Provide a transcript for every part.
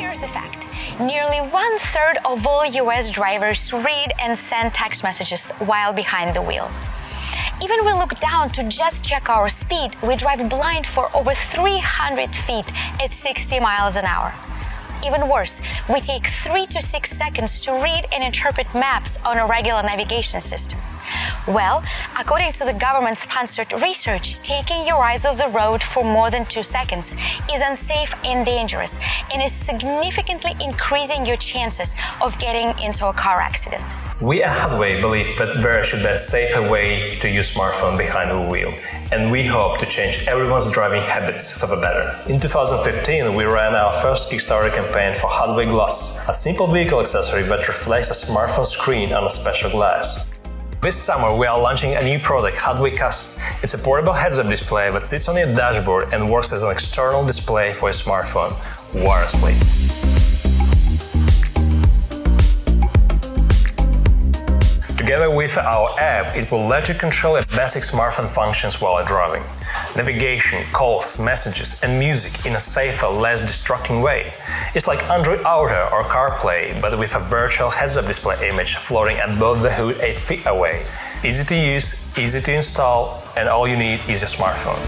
Here's the fact. Nearly 1/3 of all US drivers read and send text messages while behind the wheel. Even we look down to just check our speed, we drive blind for over 300 feet at 60 miles an hour. Even worse, we take 3 to 6 seconds to read and interpret maps on a regular navigation system. Well, according to the government-sponsored research, taking your eyes off the road for more than 2 seconds is unsafe and dangerous, and is significantly increasing your chances of getting into a car accident. We at Hadway believe that there should be a safer way to use smartphone behind the wheel, and we hope to change everyone's driving habits for the better. In 2015, we ran our first Kickstarter campaign for Hadway Glass, a simple vehicle accessory that reflects a smartphone screen on a special glass. This summer, we are launching a new product, Hadway Cast. It's a portable heads-up display that sits on your dashboard and works as an external display for your smartphone, wirelessly. Together with our app, it will let you control your basic smartphone functions while driving. Navigation, calls, messages, and music in a safer, less distracting way. It's like Android Auto or CarPlay, but with a virtual heads-up display image floating above the hood 8 feet away. Easy to use, easy to install, and all you need is your smartphone.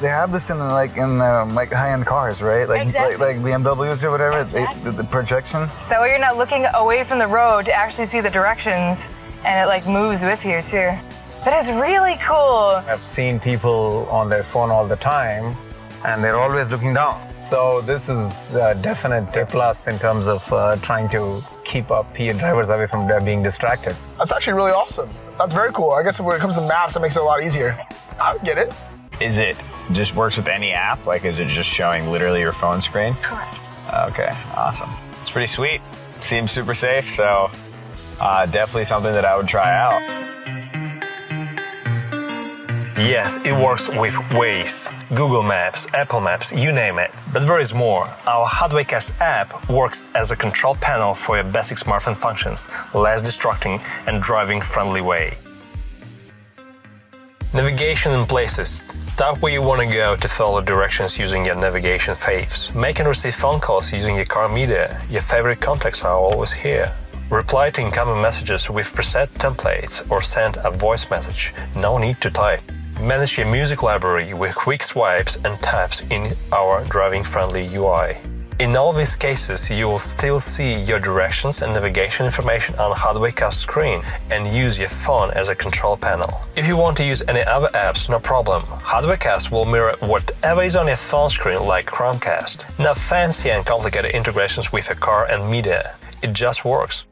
They have this in high-end cars, right? Exactly. like BMWs or whatever. Exactly. The projection. That way you're not looking away from the road to actually see the directions, and it moves with you too. But it's really cool. I've seen people on their phone all the time, and they're always looking down. So this is a definite A plus in terms of trying to keep up your drivers away from being distracted. That's actually really awesome. That's very cool. I guess when it comes to maps, that makes it a lot easier. I get it. Is it just works with any app? Is it just showing literally your phone screen? Correct. Okay, awesome. It's pretty sweet. Seems super safe, so definitely something that I would try out. Yes, it works with Waze, Google Maps, Apple Maps, you name it. But there is more. Our Hadway Cast app works as a control panel for your basic smartphone functions, less distracting and driving-friendly way. Navigation in places. Tap where you want to go to follow directions using your navigation faves. Make and receive phone calls using your car meter. Your favorite contacts are always here. Reply to incoming messages with preset templates or send a voice message. No need to type. Manage your music library with quick swipes and taps in our driving-friendly UI. In all these cases, you will still see your directions and navigation information on Hadway Cast screen and use your phone as a control panel. If you want to use any other apps, no problem. Hadway Cast will mirror whatever is on your phone screen like Chromecast. No fancy and complicated integrations with a car and media. It just works.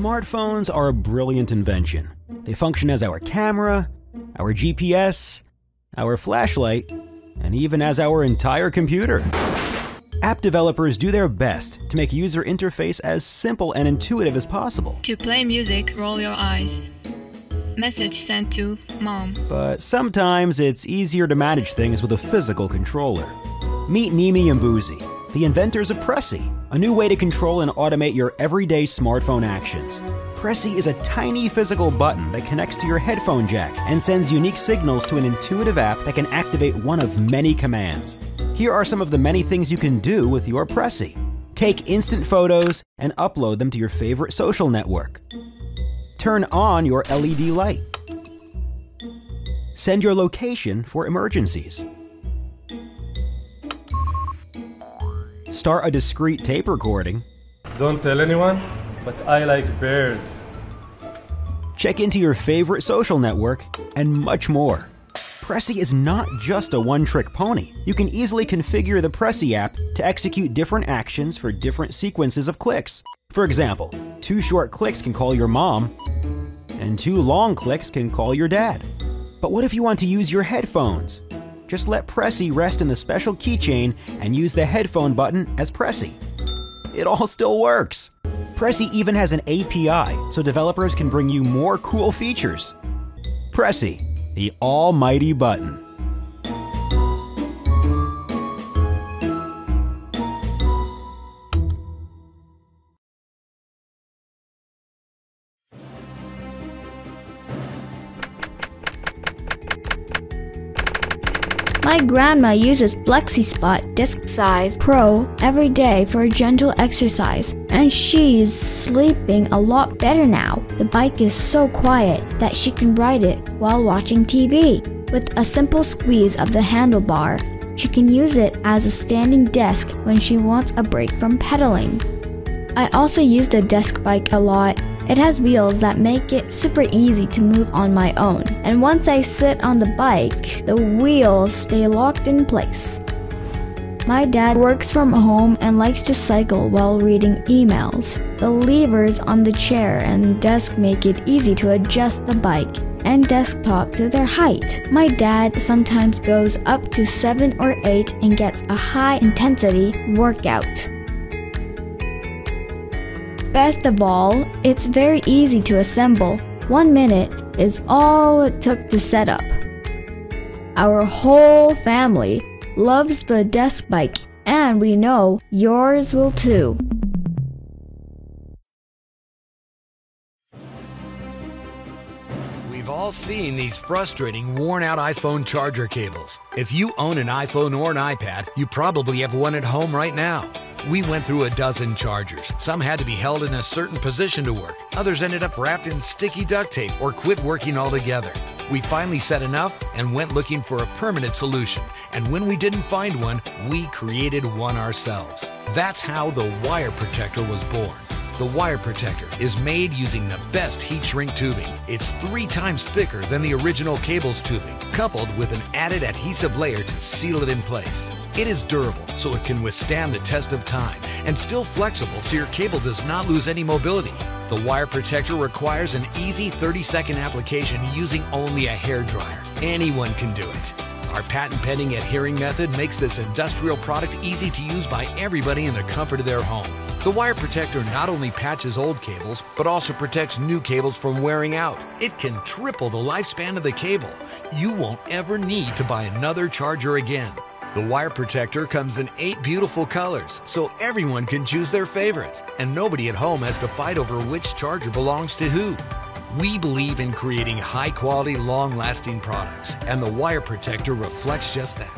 Smartphones are a brilliant invention. They function as our camera, our GPS, our flashlight, and even as our entire computer. App developers do their best to make user interface as simple and intuitive as possible. To play music, roll your eyes. Message sent to mom. But sometimes it's easier to manage things with a physical controller. Meet Nimi and Boozy, the inventors of Pressy, a new way to control and automate your everyday smartphone actions. Pressy is a tiny physical button that connects to your headphone jack and sends unique signals to an intuitive app that can activate one of many commands. Here are some of the many things you can do with your Pressy. Take instant photos and upload them to your favorite social network. Turn on your LED light. Send your location for emergencies. Start a discreet tape recording. Don't tell anyone, but I like bears. Check into your favorite social network, and much more. Pressy is not just a one-trick pony. You can easily configure the Pressy app to execute different actions for different sequences of clicks. For example, 2 short clicks can call your mom, and 2 long clicks can call your dad. But what if you want to use your headphones? Just let Pressy rest in the special keychain and use the headphone button as Pressy. It all still works. Pressy even has an API, so developers can bring you more cool features. Pressy, the almighty button. My grandma uses FlexiSpot Disc Size Pro every day for gentle exercise, and she's sleeping a lot better now. The bike is so quiet that she can ride it while watching TV. With a simple squeeze of the handlebar, she can use it as a standing desk when she wants a break from pedaling. I also use the desk bike a lot. It has wheels that make it super easy to move on my own, and once I sit on the bike, the wheels stay locked in place. My dad works from home and likes to cycle while reading emails. The levers on the chair and desk make it easy to adjust the bike and desktop to their height. My dad sometimes goes up to 7 or 8 and gets a high-intensity workout. Best of all, it's very easy to assemble. 1 minute is all it took to set up. Our whole family loves the desk bike, and we know yours will too. We've all seen these frustrating, worn-out iPhone charger cables. If you own an iPhone or an iPad, you probably have one at home right now. We went through a dozen chargers. Some had to be held in a certain position to work. Others ended up wrapped in sticky duct tape or quit working altogether. We finally said enough and went looking for a permanent solution. And when we didn't find one, we created one ourselves. That's how the wire protector was born. The wire protector is made using the best heat shrink tubing. It's 3 times thicker than the original cable's tubing, coupled with an added adhesive layer to seal it in place. It is durable, so it can withstand the test of time, and still flexible so your cable does not lose any mobility. The wire protector requires an easy 30-second application using only a hairdryer. Anyone can do it. Our patent-pending adhering method makes this industrial product easy to use by everybody in the comfort of their home. The wire protector not only patches old cables, but also protects new cables from wearing out. It can triple the lifespan of the cable. You won't ever need to buy another charger again. The wire protector comes in 8 beautiful colors, so everyone can choose their favorite, and nobody at home has to fight over which charger belongs to who. We believe in creating high-quality, long-lasting products, and the wire protector reflects just that.